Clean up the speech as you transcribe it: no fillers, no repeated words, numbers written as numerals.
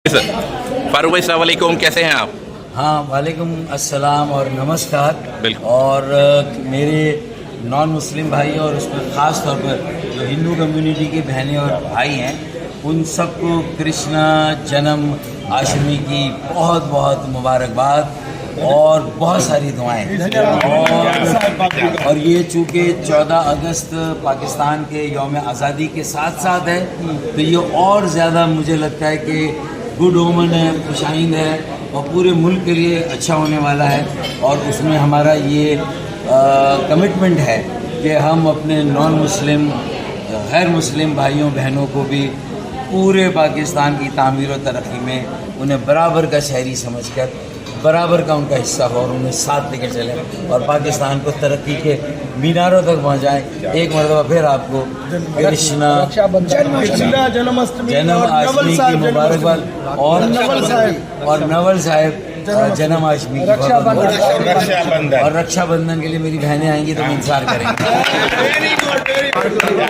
फारूक भाई अस्सलाम वालेकुम, कैसे हैं आप? हाँ, वालेकुम अस्सलाम और नमस्कार। बिल्कुल। और मेरे नॉन मुस्लिम भाई और उसमें ख़ास तौर पर जो हिंदू कम्युनिटी की बहनें और भाई हैं, उन सबको कृष्णा जन्म अष्टमी की बहुत बहुत मुबारकबाद और बहुत सारी दुआएं। और ये चूँकि 14 अगस्त पाकिस्तान के यौम आज़ादी के साथ साथ है, तो ये और ज़्यादा मुझे लगता है कि गुड ओमन है, खुशाइंद है और पूरे मुल्क के लिए अच्छा होने वाला है। और उसमें हमारा ये कमिटमेंट है कि हम अपने नॉन मुस्लिम गैर मुस्लिम भाइयों बहनों को भी पूरे पाकिस्तान की तामीर और तरक्की में उन्हें बराबर का शहरी समझकर बराबर का उनका हिस्सा हो और उन्हें साथ लेकर चलें और पाकिस्तान को तरक्की के मीनारों तक पहुँचाएँ। एक मरतबा फिर आपको कृष्णा जन्माष्टमी की मुबारकबाद और नवल साहब जन्माष्टमी की और रक्षाबंधन के लिए मेरी बहनें आएंगी तो हम इंतजार करेंगे।